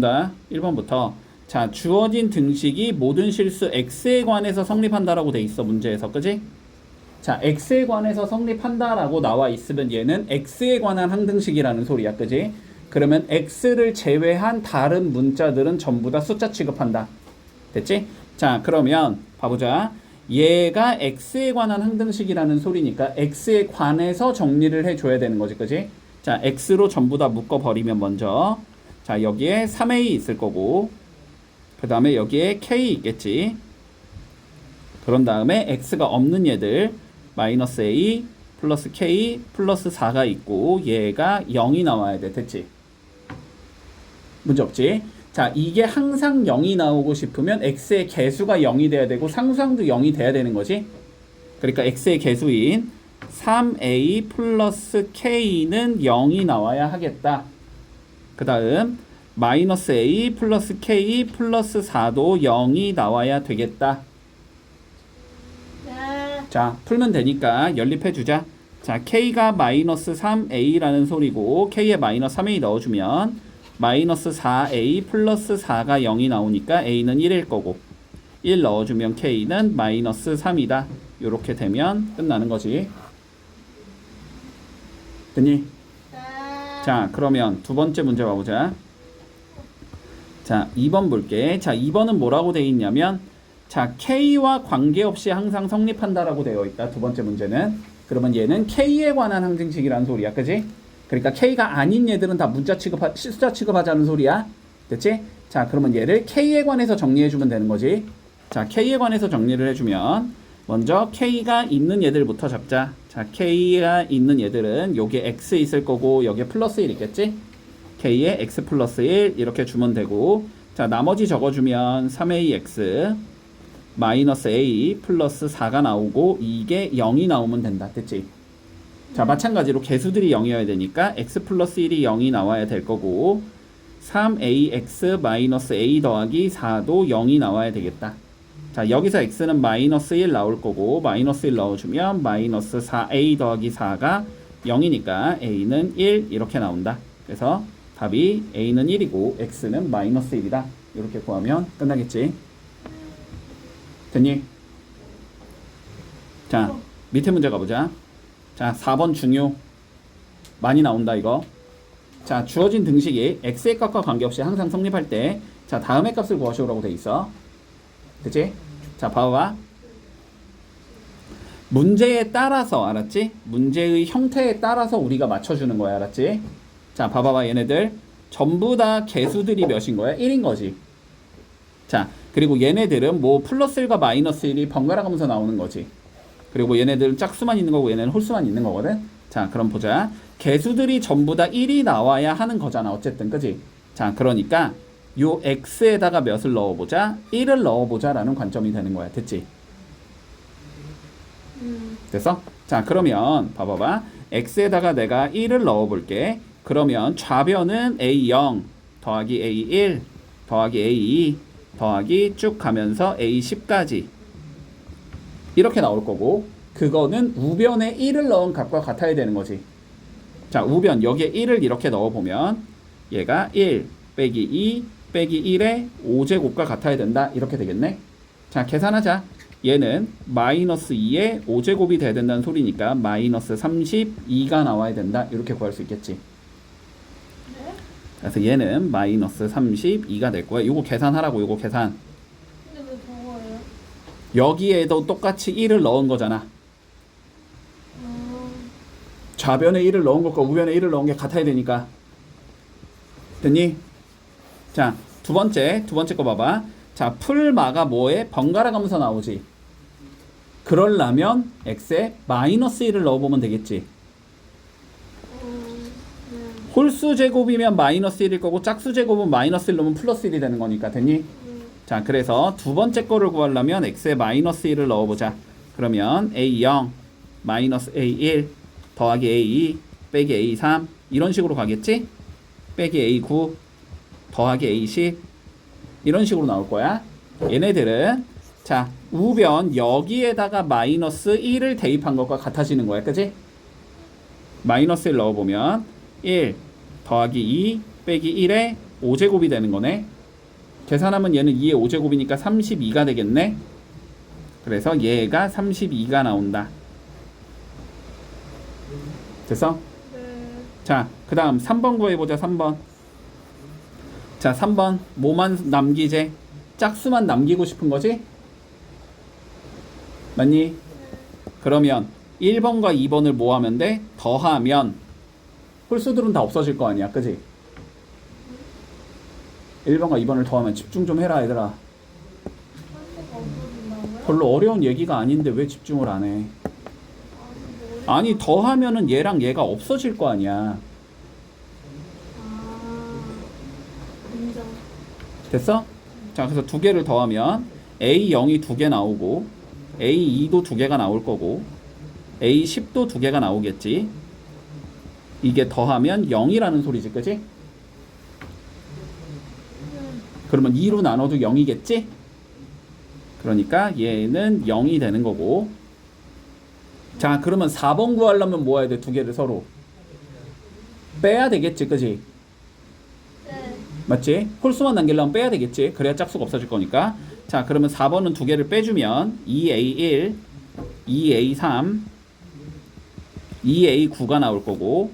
다 1번부터 자 주어진 등식이 모든 실수 x에 관해서 성립한다라고 돼 있어 문제에서 그지? 자 x에 관해서 성립한다라고 나와 있으면 얘는 x에 관한 항등식이라는 소리야 그지? 그러면 x를 제외한 다른 문자들은 전부 다 숫자 취급한다 됐지? 자 그러면 봐보자 얘가 x에 관한 항등식이라는 소리니까 x에 관해서 정리를 해줘야 되는 거지 그지? 자 x로 전부 다 묶어버리면 먼저 자 여기에 3a 있을 거고 그 다음에 여기에 k 있겠지. 그런 다음에 x가 없는 얘들 마이너스 a 플러스 k 플러스 4가 있고 얘가 0이 나와야 돼. 됐지? 문제 없지? 자 이게 항상 0이 나오고 싶으면 x의 개수가 0이 돼야 되고 상수항도 0이 돼야 되는 거지. 그러니까 x의 개수인 3a 플러스 k는 0이 나와야 하겠다. 그 다음 마이너스 a 플러스 k 플러스 4도 0이 나와야 되겠다. 네. 자 풀면 되니까 연립해주자. 자 k가 마이너스 3a라는 소리고 k에 마이너스 3a 넣어주면 마이너스 4a 플러스 4가 0이 나오니까 a는 1일 거고 1 넣어주면 k는 마이너스 3이다. 요렇게 되면 끝나는 거지. 됐니? 자 그러면 두 번째 문제 봐보자. 자 2번 볼게. 자 2번은 뭐라고 되어 있냐면 자 K와 관계없이 항상 성립한다라고 되어 있다. 두 번째 문제는. 그러면 얘는 K에 관한 항등식이라는 소리야. 그지? 그러니까 K가 아닌 얘들은 다 숫자 취급하자는 소리야. 됐지? 자 그러면 얘를 K에 관해서 정리해주면 되는 거지. 자 K에 관해서 정리를 해주면 먼저 K가 있는 얘들부터 잡자. 자 K가 있는 얘들은 여기에 X 있을 거고 여기에 플러스 1 있겠지? K에 X 플러스 1 이렇게 주면 되고 자 나머지 적어주면 3AX 마이너스 A 플러스 4가 나오고 이게 0이 나오면 된다. 됐지? 자 마찬가지로 개수들이 0이어야 되니까 X 플러스 1이 0이 나와야 될 거고 3AX 마이너스 A 더하기 4도 0이 나와야 되겠다. 자 여기서 x는 마이너스 1 나올 거고 마이너스 1 넣어주면 마이너스 4a 더하기 4가 0이니까 a는 1 이렇게 나온다. 그래서 답이 a는 1이고 x는 마이너스 1이다. 이렇게 구하면 끝나겠지. 됐니? 자 밑에 문제 가보자. 자 4번 중요 많이 나온다 이거. 자 주어진 등식이 x의 값과 관계없이 항상 성립할 때 자 다음의 값을 구하시오라고 돼 있어. 그치? 자 봐봐. 문제에 따라서 알았지? 문제의 형태에 따라서 우리가 맞춰주는 거야. 알았지? 자 봐봐봐 얘네들 전부 다 개수들이 몇인 거야? 1인 거지. 자 그리고 얘네들은 뭐 플러스 1과 마이너스 1이 번갈아 가면서 나오는 거지. 그리고 얘네들은 짝수만 있는 거고 얘네는 홀수만 있는 거거든. 자 그럼 보자. 개수들이 전부 다 1이 나와야 하는 거잖아. 어쨌든 그지? 자 그러니까 요 x에다가 몇을 넣어보자? 1을 넣어보자 라는 관점이 되는 거야. 됐지? 됐어? 자 그러면 봐봐봐. x에다가 내가 1을 넣어볼게. 그러면 좌변은 a0 더하기 a1 더하기 a2 더하기 쭉 가면서 a10까지 이렇게 나올 거고 그거는 우변에 1을 넣은 값과 같아야 되는 거지. 자 우변 여기에 1을 이렇게 넣어보면 얘가 1 빼기 2 빼기 1의 5제곱과 같아야 된다. 이렇게 되겠네. 자 계산하자. 얘는 마이너스 2의 5제곱이 돼야 된다는 소리니까 마이너스 32가 나와야 된다. 이렇게 구할 수 있겠지. 네? 그래서 얘는 마이너스 32가 될 거야. 요거 계산하라고. 요거 계산. 근데 왜 저거예요? 여기에도 똑같이 1을 넣은 거잖아. 좌변에 1을 넣은 것과 우변에 1을 넣은 게 같아야 되니까. 됐니? 자, 두 번째 거 봐봐. 자, 풀마가 뭐에? 번갈아 가면서 나오지. 그러려면 x에 마이너스 1을 넣어보면 되겠지. 홀수 제곱이면 마이너스 1일 거고 짝수 제곱은 마이너스 1 넣으면 플러스 1이 되는 거니까. 됐니? 자, 그래서 두 번째 거를 구하려면 x에 마이너스 1을 넣어보자. 그러면 a0 마이너스 a1 더하기 a2 빼기 a3 이런 식으로 가겠지? 빼기 a9 더하기 a10 이런 식으로 나올 거야. 얘네들은 자 우변 여기에다가 마이너스 1을 대입한 것과 같아지는 거야. 그치? 마이너스 1 넣어보면 1 더하기 2 빼기 1에 5제곱이 되는 거네. 계산하면 얘는 2의 5제곱이니까 32가 되겠네. 그래서 얘가 32가 나온다. 됐어? 네. 자, 그 다음 3번 구해보자. 3번. 자, 3번 뭐만 남기제? 짝수만 남기고 싶은 거지? 맞니? 그러면 1번과 2번을 뭐 하면 돼? 더하면 홀수들은 다 없어질 거 아니야, 그지? 1번과 2번을 더하면 집중 좀 해라, 얘들아. 한수가 없어진다고요? 별로 어려운 얘기가 아닌데 왜 집중을 안 해? 아니, 더하면은 얘랑 얘가 없어질 거 아니야. 인정. 됐어? 자, 그래서 두 개를 더하면 A0이 두 개 나오고 A2도 두 개가 나올 거고 A10도 두 개가 나오겠지. 이게 더하면 0이라는 소리지, 그지? 그러면 2로 나눠도 0이겠지? 그러니까 얘는 0이 되는 거고. 자, 그러면 4번 구하려면 뭐 해야 돼? 두 개를 서로 빼야 되겠지, 그지? 네. 맞지? 홀수만 남기려면 빼야 되겠지. 그래야 짝수가 없어질 거니까. 자, 그러면 4번은 두 개를 빼주면 2A1, 2A3, 2A9가 나올 거고,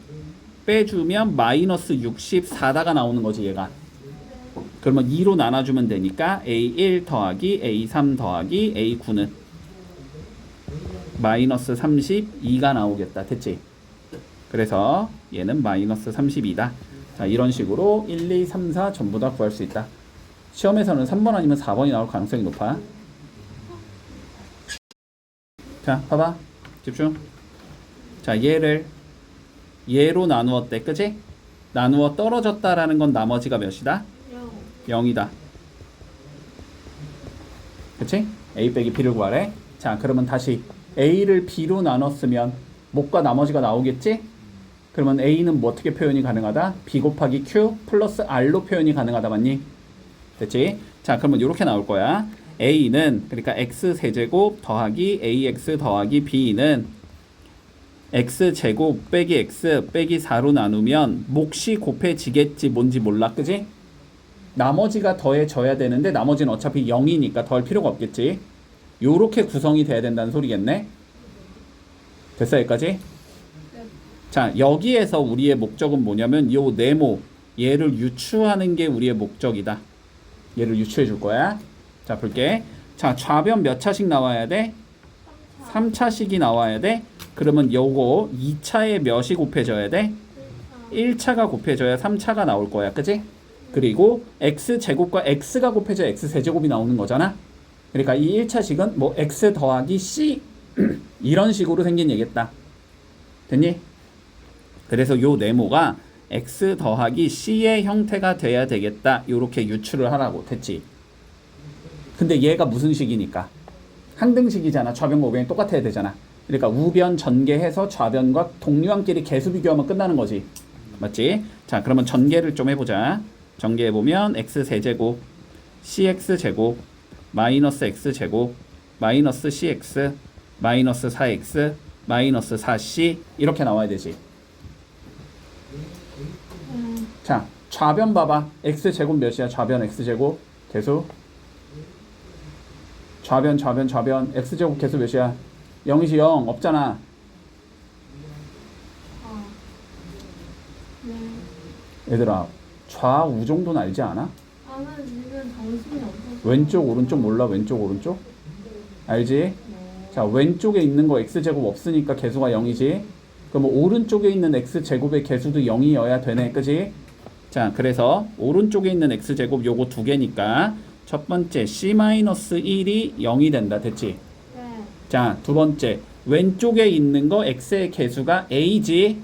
빼주면 마이너스 64다가 나오는 거지, 얘가. 그러면 2로 나눠주면 되니까 A1 더하기 A3 더하기 A9는 마이너스 32가 나오겠다. 됐지? 그래서 얘는 마이너스 32다. 자, 이런 식으로 1, 2, 3, 4 전부 다 구할 수 있다. 시험에서는 3번 아니면 4번이 나올 가능성이 높아. 자, 봐봐. 집중. 자, 얘로 나누었대. 그치? 나누어 떨어졌다라는 건 나머지가 몇이다? 0. 0이다. 그치? A 빼기 B를 구하래. 자, 그러면 다시 A를 B로 나눴으면 목과 나머지가 나오겠지? 그러면 A는 뭐 어떻게 표현이 가능하다? B 곱하기 Q 플러스 R로 표현이 가능하다. 맞니? 됐지? 자, 그러면 이렇게 나올 거야. A는 그러니까 X 세제곱 더하기 AX 더하기 B는 X 제곱 빼기 X 빼기 4로 나누면 몫이 곱해지겠지. 뭔지 몰라. 그지? 나머지가 더해져야 되는데 나머지는 어차피 0이니까 더할 필요가 없겠지. 요렇게 구성이 돼야 된다는 소리겠네. 됐어, 여기까지? 네. 자, 여기에서 우리의 목적은 뭐냐면 요 네모 얘를 유추하는 게 우리의 목적이다. 얘를 유추해 줄 거야. 자, 볼게. 자, 좌변 몇 차씩 나와야 돼? 3차씩이 나와야 돼. 그러면 요거 2차에 몇이 곱해져야 돼? 1차가 곱해져야 3차가 나올 거야. 그치? 그리고 x제곱과 x가 곱해져 x세제곱이 나오는 거잖아. 그러니까 이 1차식은 뭐 x 더하기 c 이런 식으로 생긴 얘겠다. 됐니? 그래서 요 네모가 x 더하기 c의 형태가 돼야 되겠다. 요렇게 유추를 하라고. 됐지? 근데 얘가 무슨 식이니까? 항등식이잖아. 좌변과 우변이 똑같아야 되잖아. 그러니까 우변 전개해서 좌변과 동류항끼리 개수 비교하면 끝나는 거지. 맞지? 자, 그러면 전개를 좀 해보자. 전개해보면 x세제곱 cx제곱 마이너스 x제곱 마이너스 cx 마이너스 4x 마이너스 4c 이렇게 나와야 되지. 자, 좌변 봐봐. x제곱 몇이야? 좌변 x제곱 개수 좌변 x제곱 개수 몇이야? 0이지. 0 없잖아. 네. 얘들아, 좌우 정도는 알지 않아? 아는 지금 정신이 없어서. 왼쪽 오른쪽 몰라? 왼쪽 오른쪽? 알지? 네. 자, 왼쪽에 있는 거 x제곱 없으니까 개수가 0이지. 그럼 오른쪽에 있는 x제곱의 개수도 0이어야 되네. 그지? 자, 그래서 오른쪽에 있는 x제곱 요거 두 개니까 첫 번째 c-1이 0이 된다. 됐지? 네. 자, 두 번째 왼쪽에 있는 거 x의 개수가 a지.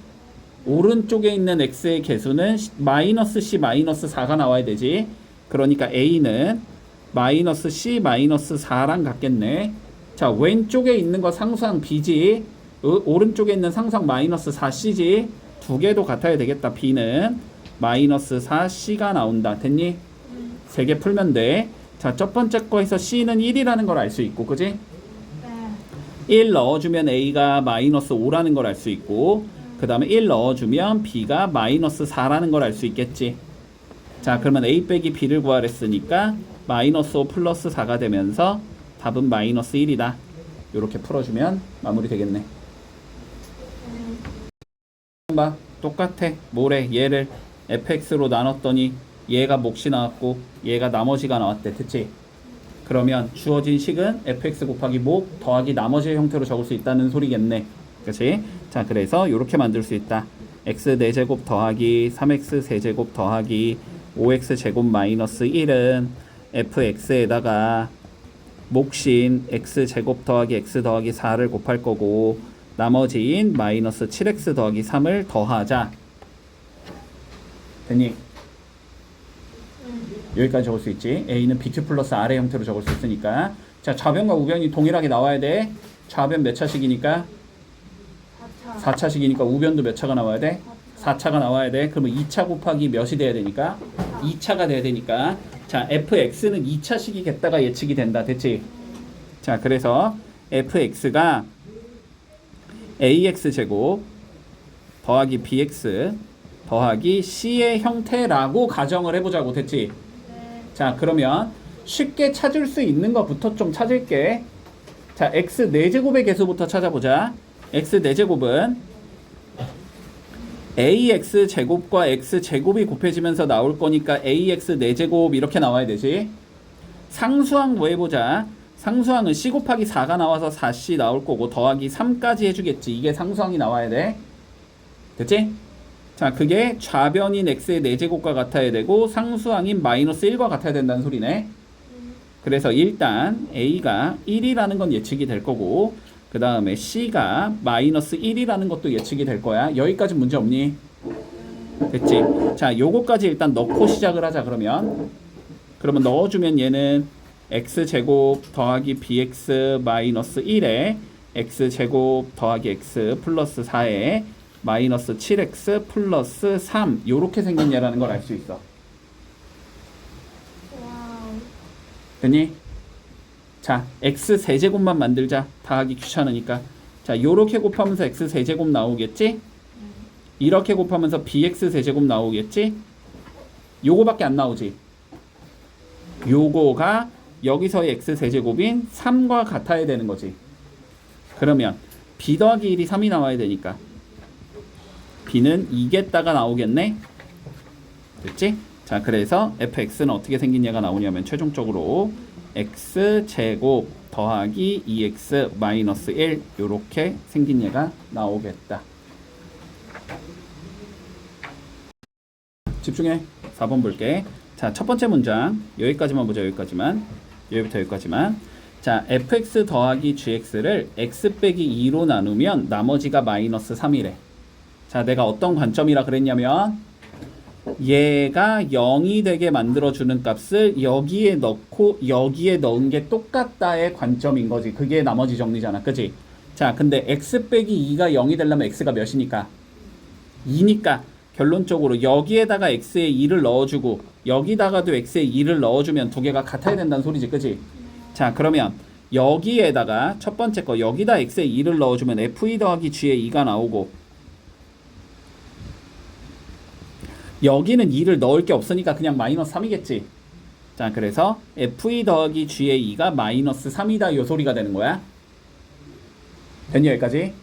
오른쪽에 있는 x의 개수는 마이너스 c 마이너스 4가 나와야 되지. 그러니까 a는 마이너스 c 마이너스 4랑 같겠네. 자, 왼쪽에 있는 거 상수항 b지. 오른쪽에 있는 상수항 마이너스 4c지. 두 개도 같아야 되겠다. b는 마이너스 4c가 나온다. 됐니? 세 개 풀면 돼. 자, 첫 번째 거에서 c는 1이라는 걸 알 수 있고, 그지? 네. 1 넣어주면 a가 마이너스 5라는 걸 알 수 있고, 그 다음에 1 넣어주면 b가 마이너스 4라는 걸 알 수 있겠지. 자, 그러면 a 빼기 b를 구하랬으니까 마이너스 5 플러스 4가 되면서 답은 마이너스 1이다. 이렇게 풀어주면 마무리 되겠네. 봐, 똑같아. 뭐래? 얘를 fx로 나눴더니 얘가 몫이 나왔고 얘가 나머지가 나왔대. 그치? 그러면 주어진 식은 fx 곱하기 몫 더하기 나머지의 형태로 적을 수 있다는 소리겠네. 그치? 자, 그래서 이렇게 만들 수 있다. x 4제곱 더하기 3x 세제곱 더하기 5x 제곱 마이너스 1은 fx에다가 몫인 x 제곱 더하기 x 더하기 4를 곱할 거고 나머지인 마이너스 7x 더하기 3을 더하자. 됐니? 여기까지 적을 수 있지. a는 bq 플러스 r의 형태로 적을 수 있으니까. 자, 좌변과 우변이 동일하게 나와야 돼. 좌변 몇 차식이니까? 4차식이니까 우변도 몇 차가 나와야 돼? 4차가 나와야 돼. 그러면 2차 곱하기 몇이 돼야 되니까? 2차가 돼야 되니까. 자, fx는 2차식이겠다가 예측이 된다. 됐지? 자, 그래서 fx가 ax 제곱 더하기 bx 더하기 c의 형태라고 가정을 해보자고. 됐지? 자, 그러면 쉽게 찾을 수 있는 것부터 좀 찾을게. 자, x 4제곱의 개수부터 찾아보자. x 4제곱은 ax 제곱과 x 제곱이 곱해지면서 나올 거니까 ax 4제곱 이렇게 나와야 되지. 상수항 뭐 해보자. 상수항은 c 곱하기 4가 나와서 4c 나올 거고 더하기 3까지 해주겠지. 이게 상수항이 나와야 돼. 됐지? 자, 그게 좌변인 x의 4제곱과 같아야 되고 상수항인 마이너스 1과 같아야 된다는 소리네. 그래서 일단 a가 1이라는 건 예측이 될 거고 그 다음에 c가 마이너스 1이라는 것도 예측이 될 거야. 여기까지 문제 없니? 됐지? 자, 요거까지 일단 넣고 시작을 하자. 그러면 넣어주면 얘는 x제곱 더하기 bx 마이너스 1에 x제곱 더하기 x 플러스 4에 마이너스 7x 플러스 3 요렇게 생긴 얘라는 걸 알 수 있어. 됐니? 자, x 세제곱만 만들자. 다 하기 귀찮으니까. 자, 요렇게 곱하면서 x 세제곱 나오겠지? 이렇게 곱하면서 bx 세제곱 나오겠지? 요거밖에 안 나오지? 요거가 여기서의 x 세제곱인 3과 같아야 되는 거지. 그러면 b 더하기 1이 3이 나와야 되니까 b는 2겠다가 나오겠네? 됐지? 자, 그래서 fx는 어떻게 생긴 얘가 나오냐면 최종적으로 x제곱 더하기 2x 마이너스 1 요렇게 생긴 얘가 나오겠다. 집중해. 4번 볼게. 자, 첫 번째 문장 여기까지만 보자. 여기부터 여기까지만. 자, fx 더하기 gx를 x 빼기 2로 나누면 나머지가 마이너스 3이래. 자, 내가 어떤 관점이라 그랬냐면 얘가 0이 되게 만들어주는 값을 여기에 넣고 여기에 넣은 게 똑같다의 관점인 거지. 그게 나머지 정리잖아. 그치? 자, 근데 x 빼기 2가 0이 되려면 x가 몇이니까? 2니까 결론적으로 여기에다가 x에 2를 넣어주고 여기다가도 x에 2를 넣어주면 두 개가 같아야 된다는 소리지. 그치? 자, 그러면 여기에다가 첫 번째 거 여기다 x에 2를 넣어주면 f2 더하기 g에 2가 나오고 여기는 2를 넣을 게 없으니까 그냥 마이너스 3이겠지. 자, 그래서 f2 더하기 g의 2가 마이너스 3이다 요 소리가 되는 거야. 됐니? 여기까지?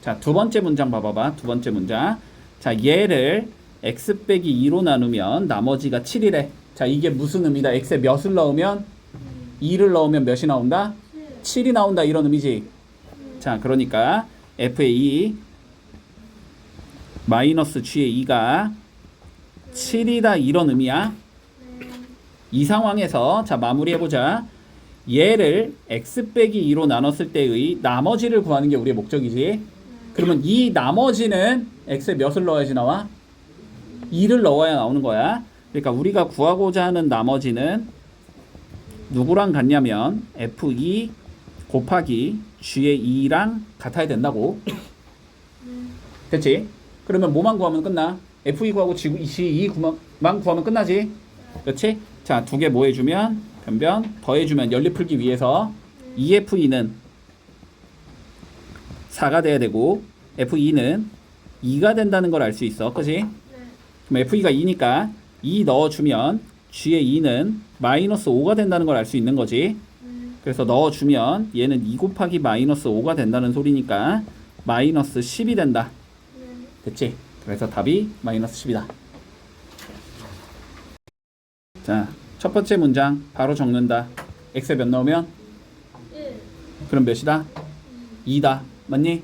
자, 두 번째 문장 봐봐봐. 두 번째 문장. 자, 얘를 x 빼기 2로 나누면 나머지가 7이래. 자, 이게 무슨 의미다? x에 몇을 넣으면 2를 넣으면 몇이 나온다? 7이 나온다 이런 의미지. 자, 그러니까 f의 2 마이너스 g의 2가 7이다 이런 의미야. 이 상황에서 자, 마무리해보자. 얘를 x 빼기 2로 나눴을 때의 나머지를 구하는 게 우리의 목적이지. 그러면 이 나머지는 x에 몇을 넣어야지 나와? 2를 넣어야 나오는 거야. 그러니까 우리가 구하고자 하는 나머지는 누구랑 같냐면 f2 곱하기 g의 2랑 같아야 된다고. 됐지? 그러면 뭐만 구하면 끝나? f2 구하고 g2만 구하면 끝나지? 그렇지? 자, 두 개 뭐 해주면? 변변 더해주면 연립 풀기 위해서 2f2는 4가 돼야 되고 f2는 2가 된다는 걸 알 수 있어. 그치? 그럼 f2가 2니까 2 넣어주면 g의 2는 마이너스 5가 된다는 걸 알 수 있는 거지. 그래서 넣어주면 얘는 2 곱하기 마이너스 5가 된다는 소리니까 마이너스 10이 된다. 됐지? 그래서 답이 마이너스 10이다. 자, 첫 번째 문장 바로 적는다. x에 몇 넣으면? 1. 그럼 몇이다? 2다. 맞니?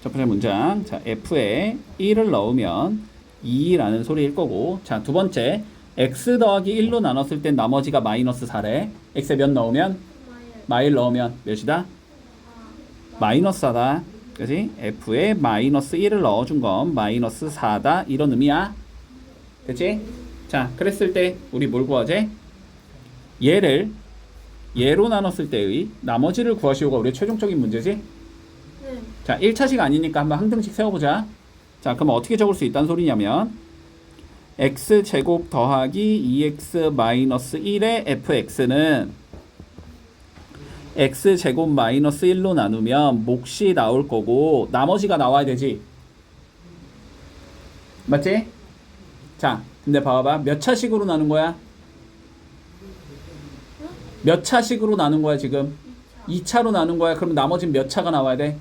첫 번째 문장. 자, f에 1을 넣으면 2라는 소리일 거고. 자, 두 번째. x 더하기 1로 나눴을 땐 나머지가 마이너스 4래. x에 몇 넣으면? 마일 넣으면 몇이다? 마이너스 4다. 그지? f에 마이너스 1을 넣어준 건 마이너스 4다. 이런 의미야. 됐지? 자, 그랬을 때 우리 뭘 구하지? 얘를 얘로 나눴을 때의 나머지를 구하시오가 우리의 최종적인 문제지? 네. 자, 1차식 아니니까 한번 한 등씩 세워보자. 자, 그럼 어떻게 적을 수 있다는 소리냐면 x제곱 더하기 2x 마이너스 1의 fx는 x제곱 마이너스 1로 나누면 몫이 나올 거고 나머지가 나와야 되지. 맞지? 자, 근데 봐봐. 몇 차식으로 나눈 거야? 몇 차식으로 나눈 거야 지금? 2차로 나눈 거야. 그럼 나머지는 몇 차가 나와야 돼?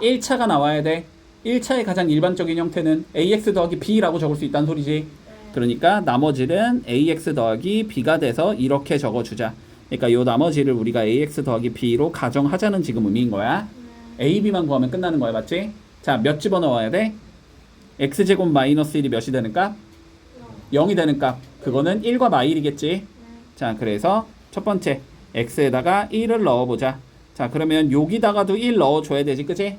1차가 나와야 돼. 1차의 가장 일반적인 형태는 ax 더하기 b라고 적을 수 있다는 소리지. 그러니까 나머지는 ax 더하기 b가 돼서 이렇게 적어주자. 그러니까 요 나머지를 우리가 ax 더하기 b로 가정하자는 지금 의미인 거야. a, b만 구하면 끝나는 거야. 맞지? 자, 몇 집어넣어야 돼? x제곱 마이너스 1이 몇이 되는 값? 0이 되는 값. 그거는 1과 마일이겠지. 자, 그래서 첫 번째 x에다가 1을 넣어보자. 자, 그러면 여기다가도 1 넣어줘야 되지. 그치?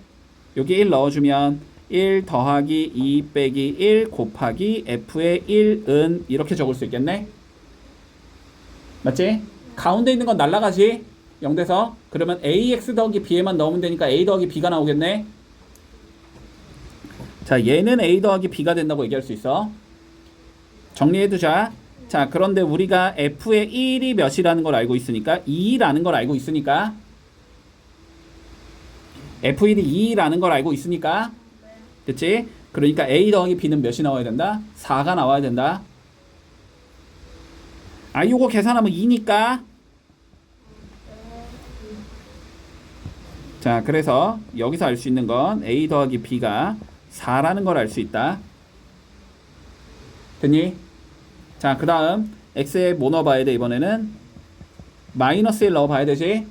여기 1 넣어주면 1 더하기 2 빼기 1 곱하기 f의 1은 이렇게 적을 수 있겠네. 맞지? 가운데 있는 건 날라가지. 0돼서. 그러면 ax 더하기 b에만 넣으면 되니까 a 더하기 b가 나오겠네. 자, 얘는 a 더하기 b가 된다고 얘기할 수 있어. 정리해두자. 자, 그런데 우리가 f의 1이 몇이라는 걸 알고 있으니까 2라는 걸 알고 있으니까 f1이 2라는 걸 알고 있으니까 그치? 그러니까 a 더하기 b는 몇이 나와야 된다? 4가 나와야 된다. 아, 요거 계산하면 2니까. 자, 그래서 여기서 알 수 있는 건 a 더하기 b가 4라는 걸 알 수 있다. 됐니? 자, 그 다음 x에 뭐 넣어봐야 돼? 이번에는 마이너스 1 넣어봐야 되지.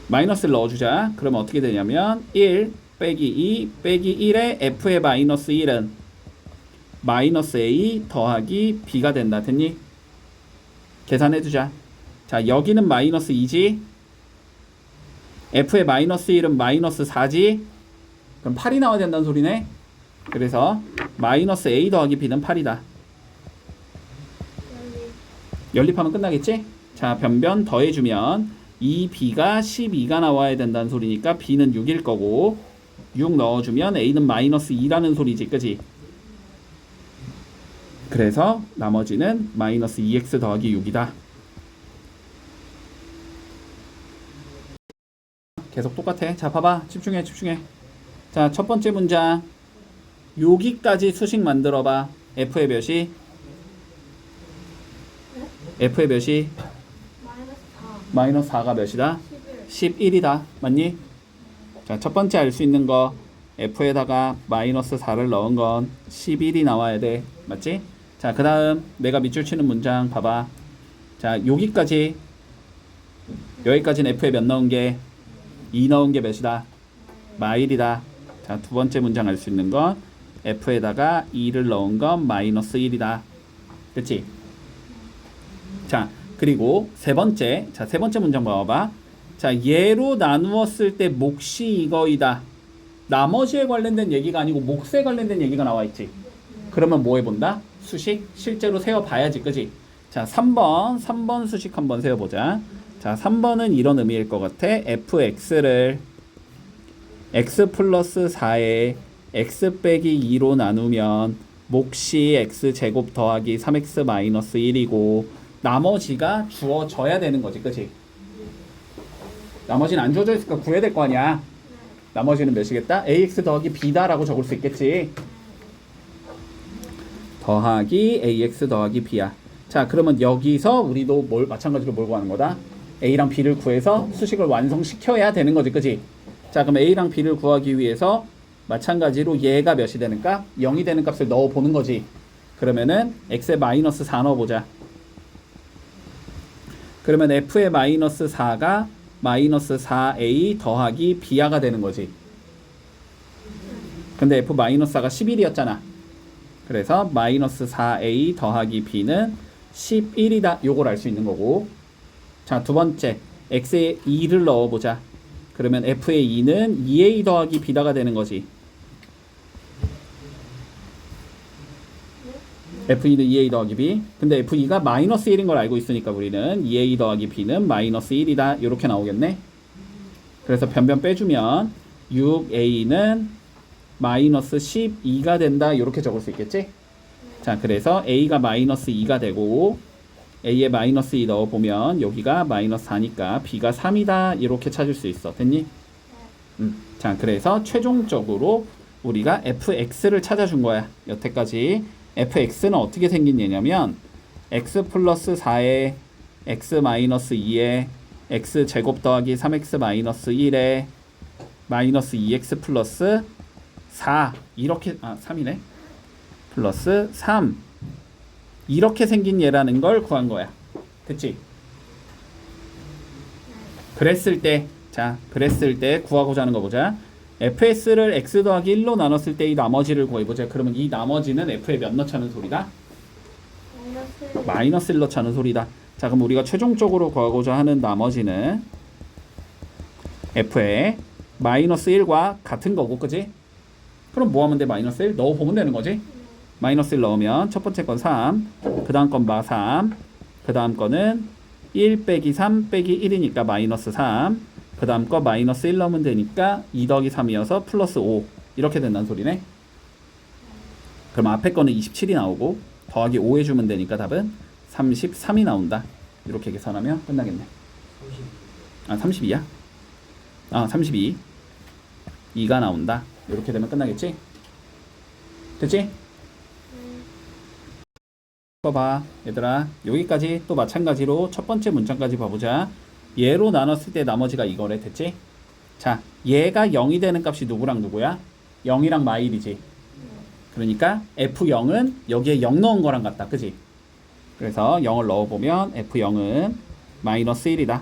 마이너스 1 넣어주자. 그러면 어떻게 되냐면 1 빼기 2 빼기 1의 f의 마이너스 1은 마이너스 a 더하기 b가 된다. 됐니? 계산해두자. 자, 여기는 마이너스 2지. f의 마이너스 1은 마이너스 4지. 그럼 8이 나와야 된다는 소리네. 그래서 마이너스 a 더하기 b는 8이다. 연립하면 끝나겠지? 자, 변변 더해주면 2b가 12가 나와야 된다는 소리니까 b는 6일 거고 6 넣어주면 a는 마이너스 2라는 소리지. 그지? 그래서 나머지는 마이너스 2x 더하기 6이다. 계속 똑같아. 자, 봐봐. 집중해. 자, 첫 번째 문장 여기까지 수식 만들어봐. f의 몇이? f의 몇이? 마이너스 4가 몇이다? 11이다. 맞니? 자, 첫 번째 알 수 있는 거 f에다가 마이너스 4를 넣은 건 11이 나와야 돼. 맞지? 자, 그 다음 내가 밑줄 치는 문장 봐봐. 자, 여기까지는 f에 몇 넣은 게? 2 넣은 게 몇이다? 마일이다. 자, 두 번째 문장 알 수 있는 건 f에다가 2를 넣은 건 마이너스 1이다. 그치? 자, 그리고 세 번째 문장 봐봐. 자, 얘로 나누었을 때 몫이 이거이다. 나머지에 관련된 얘기가 아니고 몫에 관련된 얘기가 나와 있지. 그러면 뭐 해본다? 수식 실제로 세워봐야지. 그지? 자, 3번 수식 한번 세워보자. 자, 3번은 이런 의미일 것 같아. fx를 x 플러스 4에 x 빼기 2로 나누면 몫이 x제곱 더하기 3x 마이너스 1이고 나머지가 주어져야 되는 거지. 그치? 나머지는 안 주어져 있으니까 구해야 될 거 아니야. 나머지는 몇이겠다? ax 더하기 b다라고 적을 수 있겠지. 더하기 ax 더하기 b야. 자, 그러면 여기서 우리도 뭘 마찬가지로 뭘 구하는 거다? a랑 b를 구해서 수식을 완성시켜야 되는 거지, 그지? 자, 그럼 a랑 b를 구하기 위해서 마찬가지로 얘가 몇이 되는 값? 0이 되는 값을 넣어보는 거지. 그러면은 x에 마이너스 4 넣어보자. 그러면 f의 마이너스 4가 마이너스 4a 더하기 b야가 되는 거지. 근데 f 마이너스 4가 11이었잖아. 그래서 마이너스 4a 더하기 b는 11이다. 요걸 알 수 있는 거고. 자, 두 번째 x에 2를 넣어보자. 그러면 f의 2는 2a 더하기 b다가 되는 거지. f2는 2a 더하기 b. 근데 f2가 마이너스 1인 걸 알고 있으니까 우리는 2a 더하기 b는 마이너스 1이다. 이렇게 나오겠네. 그래서 변변 빼주면 6a는 마이너스 12가 된다. 이렇게 적을 수 있겠지? 자, 그래서 a가 마이너스 2가 되고 a에 마이너스 2 넣어보면 여기가 마이너스 4니까 b가 3이다. 이렇게 찾을 수 있어. 됐니? 자, 그래서 최종적으로 우리가 fx를 찾아준 거야. 여태까지 fx는 어떻게 생긴 예냐면 x 플러스 4에 x 마이너스 2에 x 제곱 더하기 3x 마이너스 1에 마이너스 2x 플러스 4 이렇게 3이네 플러스 3 이렇게 생긴 얘라는 걸 구한 거야. 됐지? 그랬을 때 구하고자 하는 거 보자. fs를 x 더하기 1로 나눴을 때 이 나머지를 구해보자. 그러면 이 나머지는 f에 몇 넣자는 소리다? 마이너스 1 넣자는 소리다. 자, 그럼 우리가 최종적으로 구하고자 하는 나머지는 f에 마이너스 1과 같은 거고, 그지? 그럼 뭐 하면 돼? 마이너스 1 넣어보면 되는 거지? 마이너스 1 넣으면 첫 번째 건 3, 그 다음 건 마 3, 그 다음 거는 1 빼기 3 빼기 1이니까 마이너스 3, 그 다음 거 마이너스 1 넣으면 되니까 2 더하기 3이어서 플러스 5 이렇게 된다는 소리네. 그럼 앞에 거는 27이 나오고 더하기 5 해주면 되니까 답은 33이 나온다. 이렇게 계산하면 끝나겠네. 32야? 32 2가 나온다. 이렇게 되면 끝나겠지? 됐지? 봐봐 얘들아, 여기까지 또 마찬가지로 첫 번째 문장까지 봐보자. 얘로 나눴을 때 나머지가 이거래. 됐지? 자, 얘가 0이 되는 값이 누구랑 누구야? 0이랑 마일이지. 그러니까 f0은 여기에 0 넣은 거랑 같다. 그지? 그래서 0을 넣어보면 f0은 마이너스 1이다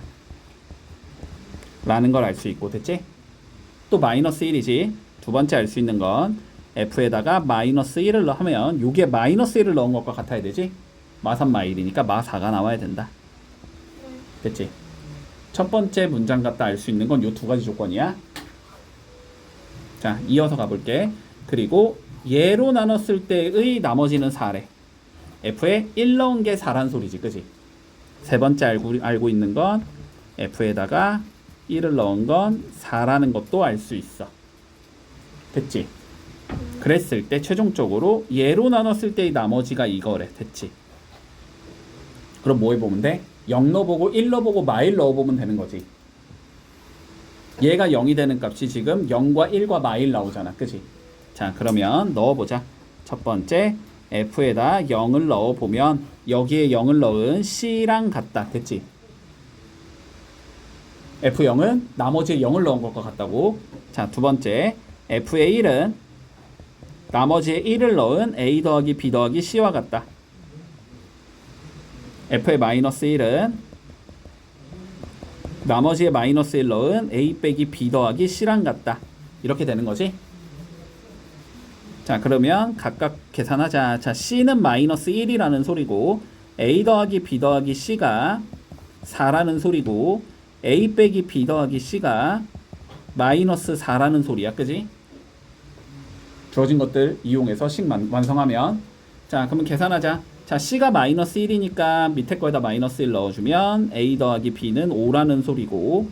라는 걸 알 수 있고. 됐지? 또 마이너스 1이지. 두 번째 알 수 있는 건 f에다가 마이너스 1을 하면 요게 마이너스 1을 넣은 것과 같아야 되지. 마3 마1이니까 마4가 나와야 된다. 됐지? 첫 번째 문장 같다 알 수 있는 건 요 두 가지 조건이야. 자, 이어서 가볼게. 그리고 얘로 나눴을 때의 나머지는 4래. f에 1 넣은 게 4란 소리지. 그지? 세 번째 알고 있는 건 f에다가 1을 넣은 건 4라는 것도 알 수 있어. 됐지? 그랬을 때 최종적으로 얘로 나눴을 때의 나머지가 이거래. 됐지? 그럼 뭐 해보면 돼? 0 넣어보고 1 넣어보고 마1 넣어보면 되는 거지. 얘가 0이 되는 값이 지금 0과 1과 마1 나오잖아. 그지? 자, 그러면 넣어보자. 첫 번째 f에다 0을 넣어보면 여기에 0을 넣은 c랑 같다. 됐지? f0은 나머지에 0을 넣은 것과 같다고. 자, 두 번째 f의 1은 나머지에 1을 넣은 a 더하기 b 더하기 c와 같다. f의 마이너스 1은 나머지에 마이너스 1 넣은 a 빼기 b 더하기 c랑 같다. 이렇게 되는 거지. 자, 그러면 각각 계산하자. 자, c는 마이너스 1이라는 소리고 a 더하기 b 더하기 c가 4라는 소리고 a 빼기 b 더하기 c가 마이너스 4라는 소리야. 그지? 주어진 것들 이용해서 식 완성하면. 자, 그러면 계산하자. 자, c가 마이너스 1이니까 밑에 거에다 마이너스 1 넣어주면 a 더하기 b는 5라는 소리고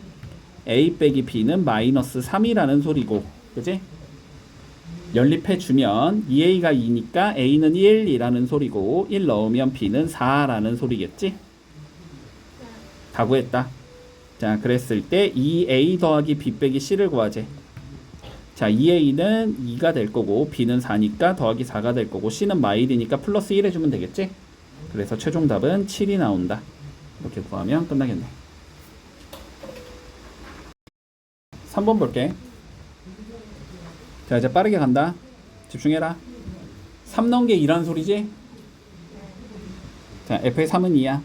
a 빼기 b는 마이너스 3이라는 소리고. 그지? 연립해주면 2a가 2니까 a는 1이라는 소리고 1 넣으면 b는 4라는 소리겠지? 다 구했다. 자, 그랬을 때 2a 더하기 b 빼기 c를 구하재. 자, 2a는 2가 될 거고 b는 4니까 더하기 4가 될 거고 c는 마일이니까 플러스 1 해주면 되겠지? 그래서 최종 답은 7이 나온다. 이렇게 구하면 끝나겠네. 3번 볼게. 자, 이제 빠르게 간다. 집중해라. 3 넣은 게 2란 소리지? 자, f의 3은 2야.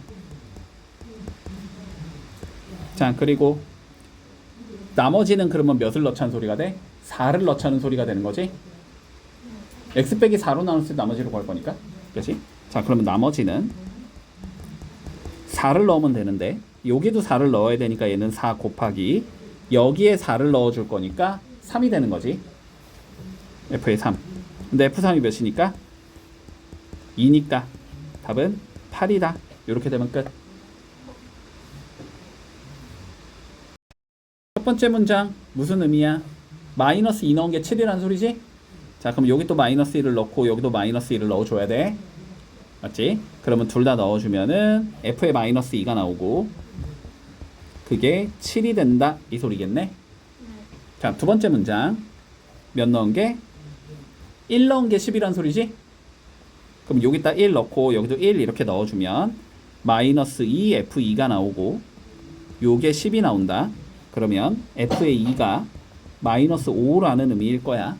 자, 그리고 나머지는 그러면 몇을 넣자는 소리가 돼? 4를 넣자는 소리가 되는 거지? x 빼기 4로 나눴을 때 나머지로 구할 거니까. 그렇지? 자, 그러면 나머지는 4를 넣으면 되는데 여기도 4를 넣어야 되니까 얘는 4 곱하기 여기에 4를 넣어줄 거니까 3이 되는 거지. f의 3. 근데 f3이 몇이니까? 2니까 답은 8이다. 이렇게 되면 끝. 첫 번째 문장 무슨 의미야? 마이너스 2 넣은 게 7이란 소리지? 자, 그럼 여기 또 마이너스 1을 넣고 여기도 마이너스 1을 넣어줘야 돼. 맞지? 그러면 둘 다 넣어주면은 f의 마이너스 2가 나오고 그게 7이 된다 이 소리겠네. 자, 두 번째 문장 몇 넣은 게? 1 넣은 게 10이란 소리지? 그럼 여기다 1 넣고 여기도 1 이렇게 넣어주면 마이너스 2 f2가 나오고 요게 10이 나온다. 그러면 f의 2가 마이너스 5라는 의미일 거야.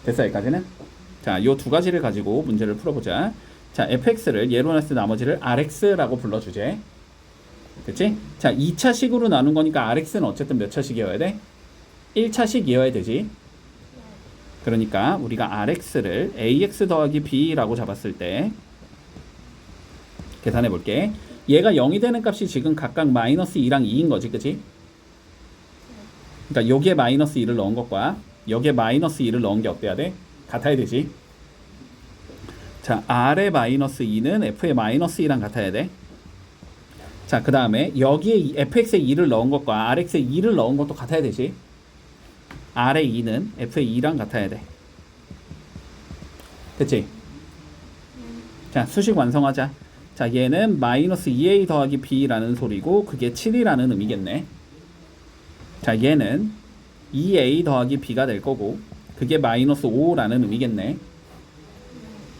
됐어, 여기까지는? 자, 요 두 가지를 가지고 문제를 풀어보자. 자, fx를 예로 냈을 때 나머지를 rx라고 불러주제. 됐지? 자, 2차식으로 나눈 거니까 rx는 어쨌든 몇 차식이어야 돼? 1차식이어야 되지. 그러니까 우리가 rx를 ax 더하기 b라고 잡았을 때 계산해 볼게. 얘가 0이 되는 값이 지금 각각 마이너스 2랑 2인 거지, 그치? 그러니까 여기에 마이너스 2를 넣은 것과 여기에 마이너스 2를 넣은 게 어때야 돼? 같아야 되지. 자, r의 마이너스 2는 f의 마이너스 2랑 같아야 돼. 자, 그 다음에 여기에 fx에 2를 넣은 것과 rx에 2를 넣은 것도 같아야 되지. r의 2는 f의 2랑 같아야 돼. 됐지? 자, 수식 완성하자. 자, 얘는 마이너스 2a 더하기 b라는 소리고 그게 7이라는 의미겠네. 자, 얘는 2a 더하기 b가 될 거고 그게 마이너스 5라는 의미겠네.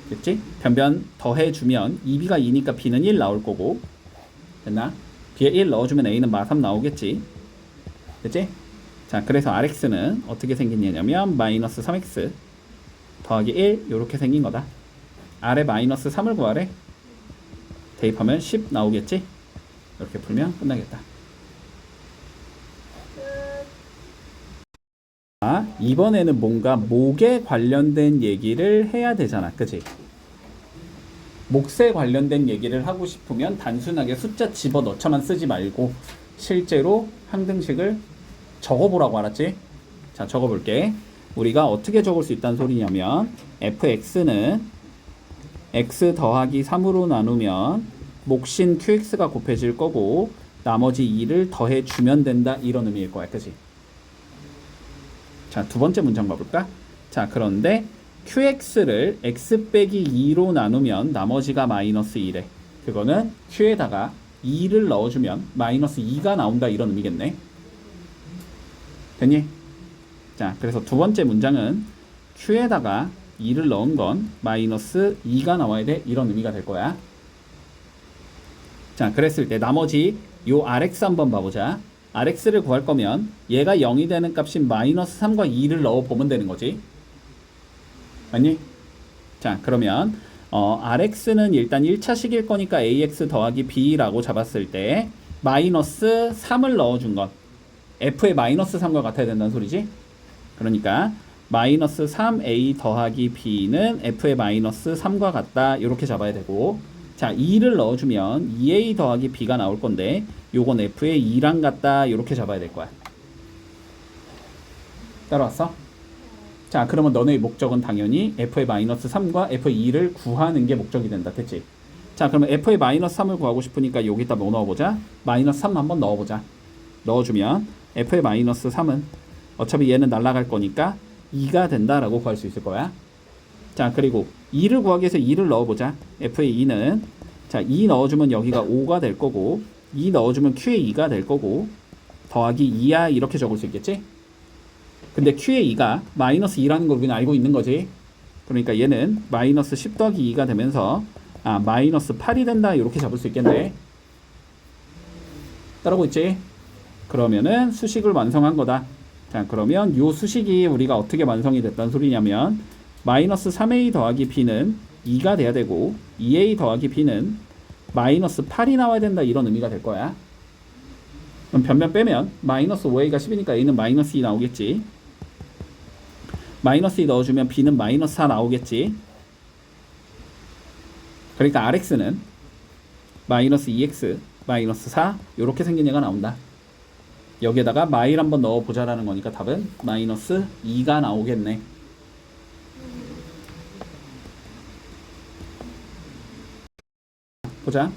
됐지? 변변 더해주면 2b가 2니까 b는 1 나올 거고. 됐나? b에 1 넣어주면 a는 마3 나오겠지. 됐지? 자, 그래서 rx는 어떻게 생겼냐면 마이너스 3x 더하기 1 요렇게 생긴 거다. r에 마이너스 3을 구하래. 대입하면 10 나오겠지? 이렇게 풀면 끝나겠다. 아, 이번에는 뭔가 목에 관련된 얘기를 해야 되잖아. 그치? 몫에 관련된 얘기를 하고 싶으면 단순하게 숫자 집어넣자만 쓰지 말고 실제로 항등식을 적어보라고. 알았지? 자, 적어볼게. 우리가 어떻게 적을 수 있다는 소리냐면 fx는 x 더하기 3으로 나누면 몫인 qx가 곱해질 거고 나머지 2를 더해주면 된다 이런 의미일 거야. 그치? 자, 두 번째 문장 봐볼까? 자, 그런데 qx를 x 빼기 2로 나누면 나머지가 마이너스 2래. 그거는 q에다가 2를 넣어주면 마이너스 2가 나온다 이런 의미겠네. 됐니? 자, 그래서 두 번째 문장은 q에다가 2를 넣은 건 마이너스 2가 나와야 돼 이런 의미가 될 거야. 자, 그랬을 때 나머지 요 rx 한번 봐보자. rx를 구할 거면 얘가 0이 되는 값인 마이너스 3과 2를 넣어보면 되는 거지. 맞니? 자, 그러면 rx는 일단 1차식일 거니까 ax 더하기 b라고 잡았을 때 마이너스 3을 넣어준 건 f의 마이너스 3과 같아야 된다는 소리지. 그러니까 마이너스 3a 더하기 b는 f의 마이너스 3과 같다 이렇게 잡아야 되고, 자, 2를 넣어주면 2a 더하기 b가 나올 건데 요건 f의 2랑 같다 이렇게 잡아야 될 거야. 따라왔어? 자, 그러면 너네의 목적은 당연히 f의 마이너스 3과 f의 2를 구하는 게 목적이 된다. 됐지? 자, 그러면 f의 마이너스 3을 구하고 싶으니까 여기다 뭐 넣어보자? 마이너스 3 한번 넣어보자. 넣어주면 f의 마이너스 3은 어차피 얘는 날아갈 거니까 2가 된다라고 구할 수 있을 거야. 자, 그리고 2를 구하기 위해서 2를 넣어보자. f의 2는 자, 2 넣어주면 여기가 5가 될 거고 2 넣어주면 q의 2가 될 거고 더하기 2야 이렇게 적을 수 있겠지? 근데 Q의 2가 마이너스 2라는 걸 우리는 알고 있는 거지. 그러니까 얘는 마이너스 10 더하기 2가 되면서 마이너스 8이 된다 이렇게 잡을 수 있겠네. 따라오고 있지? 그러면은 수식을 완성한 거다. 자, 그러면 요 수식이 우리가 어떻게 완성이 됐다는 소리냐면 마이너스 3a 더하기 b는 2가 돼야 되고 2a 더하기 b는 마이너스 8이 나와야 된다 이런 의미가 될 거야. 그럼 변변 빼면 마이너스 5a가 10이니까 a는 마이너스 2 나오겠지. 마이너스 2 넣어주면 b는 마이너스 4 나오겠지. 그러니까 rx는 마이너스 2x 마이너스 4 이렇게 생긴 얘가 나온다. 여기에다가 마일 한번 넣어보자라는 거니까 답은 마이너스 2가 나오겠네. 보자.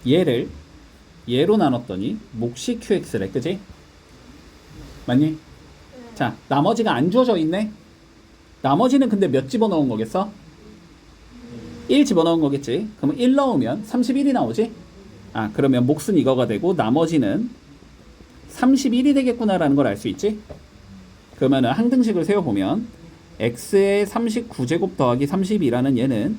얘를 얘로 나눴더니 몫이 qx래. 그지? 맞니? 자, 나머지가 안 주어져 있네. 나머지는 근데 몇 집어넣은 거겠어? 1 집어넣은 거겠지. 그러면 1 넣으면 31이 나오지? 그러면 몫은 이거가 되고 나머지는 31이 되겠구나라는 걸 알 수 있지? 그러면 항등식을 세워보면 x의 39제곱 더하기 32라는 얘는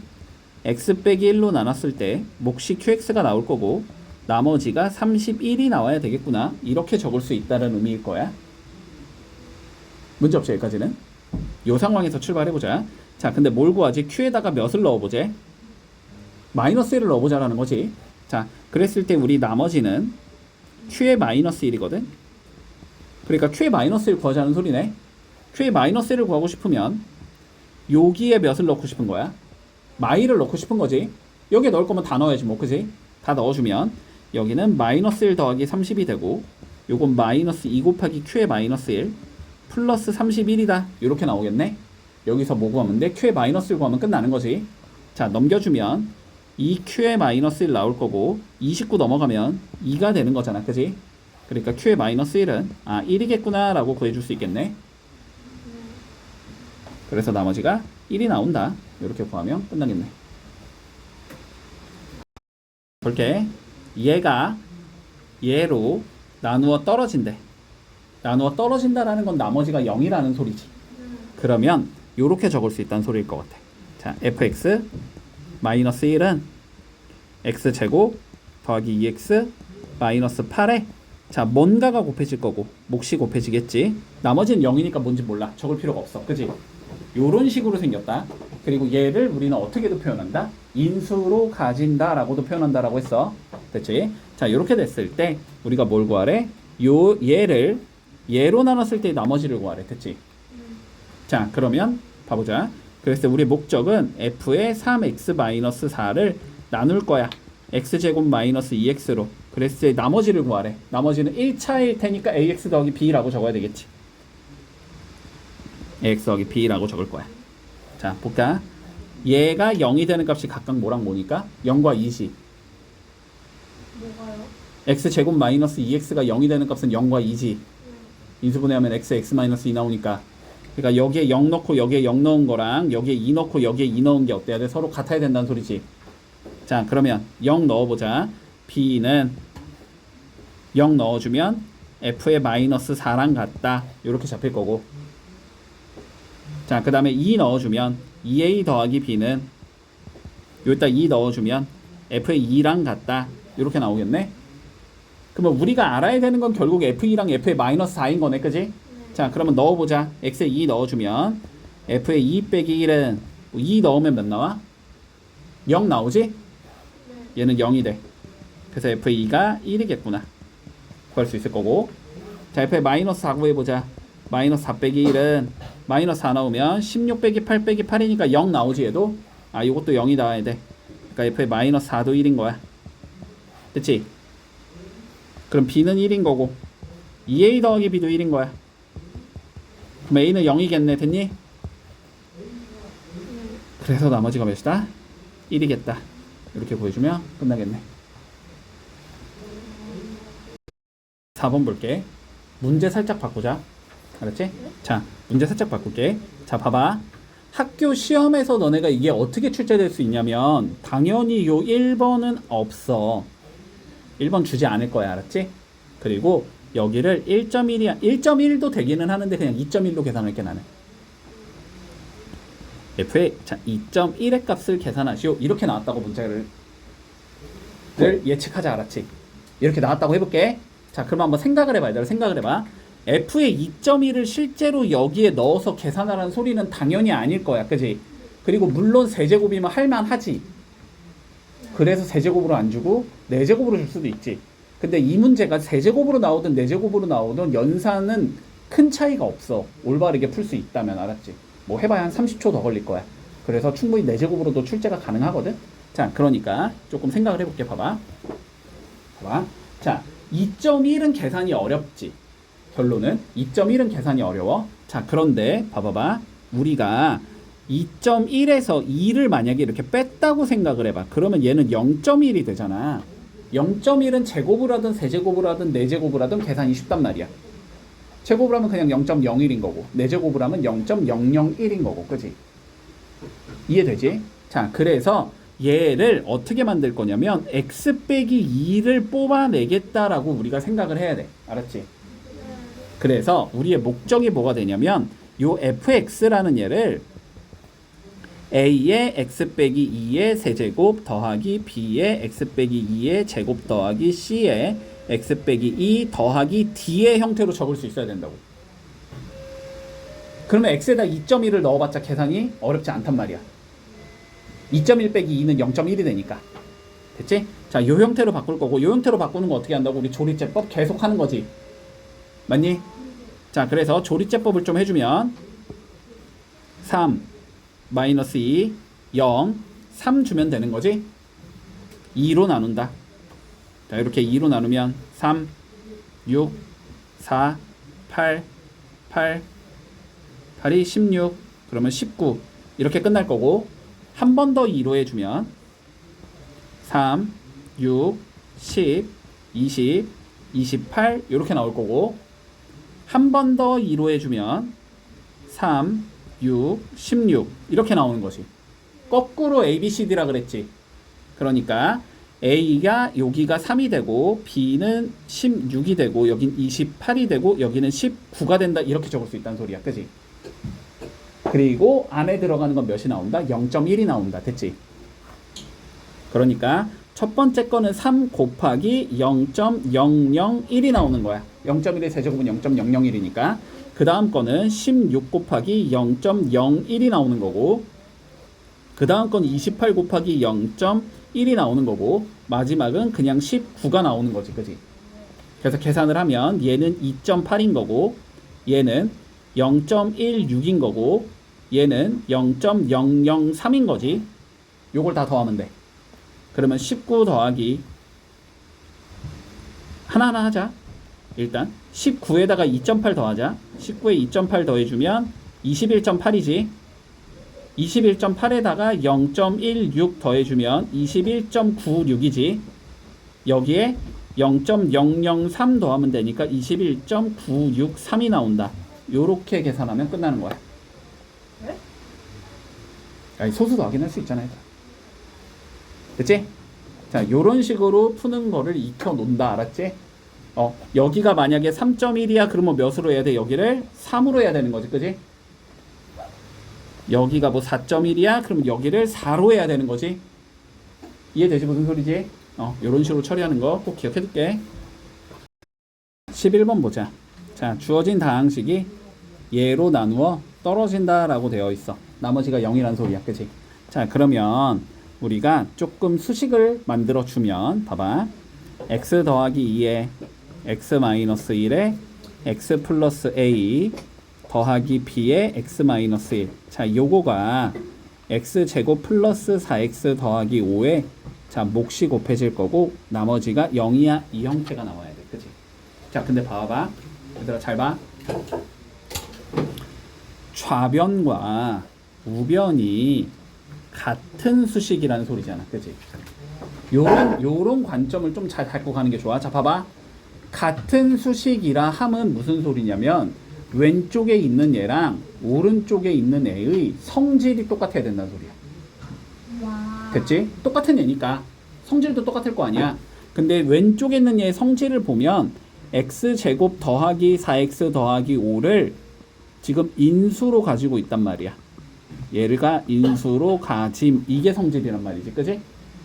x 빼기 1로 나눴을 때 몫이 qx가 나올 거고 나머지가 31이 나와야 되겠구나 이렇게 적을 수 있다는 의미일 거야. 문제 없지 여기까지는? 이 상황에서 출발해보자. 자, 근데 뭘 구하지? q에다가 몇을 넣어보재? 마이너스 1을 넣어보자라는 거지. 자, 그랬을 때 우리 나머지는 q의 마이너스 1이거든. 그러니까 q의 마이너스 1 구하자는 소리네. q의 마이너스 1을 구하고 싶으면 여기에 몇을 넣고 싶은 거야? 마이를 넣고 싶은 거지. 여기에 넣을 거면 다 넣어야지 뭐. 그지? 다 넣어주면 여기는 마이너스 1 더하기 30이 되고 요건 마이너스 2 곱하기 q의 마이너스 1 플러스 31이다 이렇게 나오겠네. 여기서 뭐 구하면 돼? q의 마이너스 1 구하면 끝나는 거지. 자, 넘겨주면 2q의 마이너스 1 나올 거고 29 넘어가면 2가 되는 거잖아. 그지? 그러니까 q의 마이너스 1은 1이겠구나 라고 구해줄 수 있겠네. 그래서 나머지가 1이 나온다 이렇게 구하면 끝나겠네. 볼게. 얘가 얘로 나누어 떨어진대. 나누어 떨어진다라는 건 나머지가 0이라는 소리지. 그러면 요렇게 적을 수 있다는 소리일 것 같아. 자, fx 마이너스 1은 x제곱 더하기 2x 마이너스 8에 자, 뭔가가 곱해질 거고 몫이 곱해지겠지. 나머지는 0이니까 뭔지 몰라. 적을 필요가 없어. 그지? 요런 식으로 생겼다. 그리고 얘를 우리는 어떻게도 표현한다? 인수로 가진다 라고도 표현한다라고 했어. 됐지? 자, 요렇게 됐을 때 우리가 뭘 구하래? 얘를 얘로 나눴을 때 나머지를 구하래. 됐지? 자, 그러면 봐보자. 그래서 우리 목적은 f의 3x-4를 나눌 거야. x제곱 마이너스 2x로. 그래서 나머지를 구하래. 나머지는 1차일 테니까 ax 더하기 b라고 적어야 되겠지. ax 더하기 b라고 적을 거야. 자, 볼까? 얘가 0이 되는 값이 각각 뭐랑 뭐니까? 0과 2지. 뭐가요? x제곱 마이너스 2x가 0이 되는 값은 0과 2지. 인수분해하면 x 마이너스 2 나오니까. 그러니까 여기에 0 넣고 여기에 0 넣은 거랑 여기에 2 넣고 여기에 2 넣은 게 어때야 돼? 서로 같아야 된다는 소리지. 자, 그러면 0 넣어보자. b는 0 넣어주면 f의 마이너스 4랑 같다. 이렇게 잡힐 거고. 자, 그 다음에 2 넣어주면 2a 더하기 b는 여기다 2 넣어주면 f의 2랑 같다. 이렇게 나오겠네. 그러면 우리가 알아야 되는 건 결국 f2랑 f의 마이너스 4인 거네. 그지? 자, 그러면 넣어보자. x에 2 넣어주면 f의 2 빼기 1은 2 넣으면 몇 나와? 0 나오지? 얘는 0이 돼. 그래서 f의 2가 1이겠구나. 구할 수 있을 거고. 자, f의 마이너스 4 구해보자. 마이너스 4 빼기 1은 마이너스 4 나오면 16 빼기 8 빼기 8이니까 0 나오지 얘도? 이것도 0이 나와야 돼. 그러니까 f의 마이너스 4도 1인 거야. 됐지? 그럼 b는 1인 거고 2a 더하기 b도 1인 거야. 그럼 a는 0이겠네. 됐니? 그래서 나머지가 몇이다? 1이겠다. 이렇게 보여주면 끝나겠네. 4번 볼게. 문제 살짝 바꾸자. 알았지? 자, 문제 살짝 바꿀게. 자, 봐봐. 학교 시험에서 너네가 이게 어떻게 출제될 수 있냐면 당연히 요 1번은 없어. 1번 주지 않을 거야. 알았지? 그리고 여기를 1.1이 1.1도 되기는 하는데 그냥 2.1로 계산할게 나는. f의 자 2.1의 값을 계산하시오. 이렇게 나왔다고 문제를 예측하자. 알았지? 이렇게 나왔다고 해볼게. 자 그럼 한번 생각을 해봐. 얘들아 생각을 해봐. f의 2.1을 실제로 여기에 넣어서 계산하라는 소리는 당연히 아닐 거야. 그지? 그리고 물론 세제곱이면 할만하지. 그래서 세제곱으로 안 주고 네제곱으로 줄 수도 있지. 근데 이 문제가 세제곱으로 나오든 네제곱으로 나오든 연산은 큰 차이가 없어. 올바르게 풀 수 있다면. 알았지? 뭐 해봐야 한 30초 더 걸릴 거야. 그래서 충분히 네제곱으로도 출제가 가능하거든. 자 그러니까 조금 생각을 해볼게. 봐봐. 자 2.1은 계산이 어렵지. 결론은 2.1은 계산이 어려워. 자 그런데 봐봐봐. 우리가 2.1에서 2를 만약에 이렇게 뺐다고 생각을 해봐. 그러면 얘는 0.1이 되잖아. 0.1은 제곱을 하든 세제곱을 하든 네제곱을 하든 계산이 쉽단 말이야. 제곱을 하면 그냥 0.01인 거고 네제곱을 하면 0.001인 거고. 그지? 이해되지? 자 그래서 얘를 어떻게 만들 거냐면 x 빼기 2를 뽑아내겠다라고 우리가 생각을 해야 돼. 알았지? 그래서 우리의 목적이 뭐가 되냐면 요 fx라는 얘를 a의 x 빼기 2의 세제곱 더하기 b의 x 빼기 2의 제곱 더하기 c의 x 빼기 2 더하기 d의 형태로 적을 수 있어야 된다고. 그러면 x에다 2.1을 넣어봤자 계산이 어렵지 않단 말이야. 2.1 빼기 2는 0.1이 되니까. 됐지? 자, 요 형태로 바꿀 거고, 요 형태로 바꾸는 거 어떻게 한다고? 우리 조리제법 계속 하는 거지. 맞니? 자, 그래서 조리제법을 좀 해주면 3 마이너스 2 0 3 주면 되는 거지. 2로 나눈다. 자, 이렇게 2로 나누면 3 6 4 8 8이 16 그러면 19 이렇게 끝날 거고, 한 번 더 2로 해주면 3 6 10 20 28 이렇게 나올 거고, 한 번 더 2로 해주면 3 6 16 이렇게 나오는 것이 거꾸로 ABCD라 그랬지. 그러니까 A가 여기가 3이 되고 B는 16이 되고 여긴 28이 되고 여기는 19가 된다. 이렇게 적을 수 있다는 소리야. 그지? 그리고 안에 들어가는 건 몇이 나온다? 0.1이 나온다. 됐지? 그러니까 첫 번째 거는 3 곱하기 0.001이 나오는 거야. 0.1의 세제곱은 0.001이니까. 그 다음 거는 16 곱하기 0.01이 나오는 거고, 그 다음 건 28 곱하기 0.1이 나오는 거고, 마지막은 그냥 19가 나오는 거지. 그지? 그래서 계산을 하면 얘는 2.8인 거고, 얘는 0.16인 거고, 얘는 0.003인 거지. 요걸 다 더하면 돼. 그러면 19 더하기 하나하나 하자. 일단 19에다가 2.8 더하자. 19에 2.8 더해주면 21.8이지. 21.8에다가 0.16 더해주면 21.96이지. 여기에 0.003 더하면 되니까 21.963이 나온다. 요렇게 계산하면 끝나는 거야. 네? 아니, 소수도 확인할 수 있잖아. 얘들아. 됐지? 자, 요런 식으로 푸는 거를 익혀 놓는다. 알았지? 여기가 만약에 3.1이야 그러면 몇으로 해야 돼? 여기를 3으로 해야 되는 거지. 그지? 여기가 뭐 4.1이야 그럼 여기를 4로 해야 되는 거지. 이해되지? 무슨 소리지? 요런 식으로 처리하는 거 꼭 기억해 둘게. 11번 보자. 자, 주어진 다항식이 얘로 나누어 떨어진다 라고 되어 있어. 나머지가 0이란 소리야. 그치? 자, 그러면 우리가 조금 수식을 만들어 주면 봐봐. x 더하기 2에 x 마이너스 1에 x 플러스 a 더하기 b에 x 마이너스 1. 자, 요거가 x 제곱 플러스 4x 더하기 5에 자, 몫이 곱해질 거고 나머지가 0이야. 이 형태가 나와야 돼. 그치? 자, 근데 봐봐. 얘들아 잘 봐. 좌변과 우변이 같은 수식이라는 소리잖아. 그치? 요런 관점을 좀 잘 갖고 가는 게 좋아. 자, 봐봐. 같은 수식이라 함은 무슨 소리냐면 왼쪽에 있는 얘랑 오른쪽에 있는 애의 성질이 똑같아야 된다는 소리야. 와. 됐지? 똑같은 애니까 성질도 똑같을 거 아니야. 근데 왼쪽에 있는 얘의 성질을 보면 x제곱 더하기 4x 더하기 5를 지금 인수로 가지고 있단 말이야. 얘가 인수로 가짐. 이게 성질이란 말이지. 그지?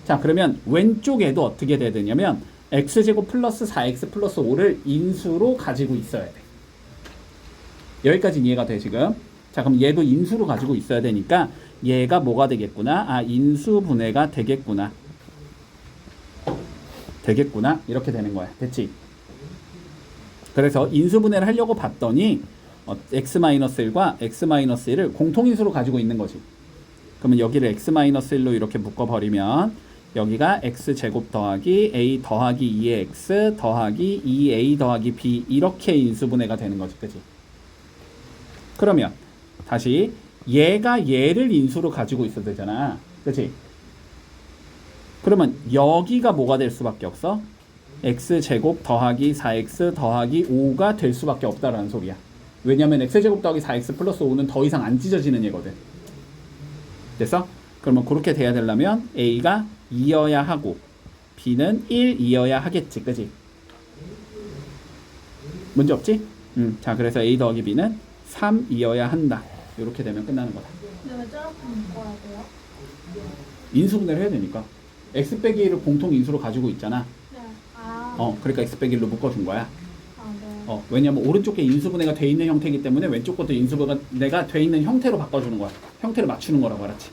자, 그러면 왼쪽에도 어떻게 돼야 되냐면 x제곱 플러스 4x 플러스 5를 인수로 가지고 있어야 돼. 여기까지 이해가 돼 지금? 자, 그럼 얘도 인수로 가지고 있어야 되니까 얘가 뭐가 되겠구나? 아, 인수분해가 되겠구나. 되겠구나. 이렇게 되는 거야. 됐지? 그래서 인수분해를 하려고 봤더니 x-1과 x-1을 공통인수로 가지고 있는 거지. 그러면 여기를 x-1로 이렇게 묶어버리면 여기가 x제곱 더하기 a 더하기 2x 더하기 2a 더하기 b 이렇게 인수분해가 되는 거지. 그치? 그러면 다시 얘가 얘를 인수로 가지고 있어야 되잖아. 그치? 그러면 여기가 뭐가 될 수밖에 없어? x제곱 더하기 4x 더하기 5가 될 수밖에 없다라는 소리야. 왜냐면 x제곱 더하기 4x 플러스 5는 더 이상 안 찢어지는 얘거든. 됐어? 그러면 그렇게 돼야 되려면 a가 2여야 하고 b는 1이어야 하겠지. 그지? 문제 없지? 자, 그래서 a 더하기 b는 3이어야 한다. 이렇게 되면 끝나는 거다. 근데 왜 저렇게 묶어야 돼요? 인수분해를 해야 되니까. x 빼기 1을 공통 인수로 가지고 있잖아. 네. 아. 그러니까 x 빼기 1로 묶어준 거야. 아, 네. 왜냐면 오른쪽에 인수분해가 돼 있는 형태이기 때문에 왼쪽 것도 인수분해가 돼 있는 형태로 바꿔주는 거야. 형태를 맞추는 거라고 알았지?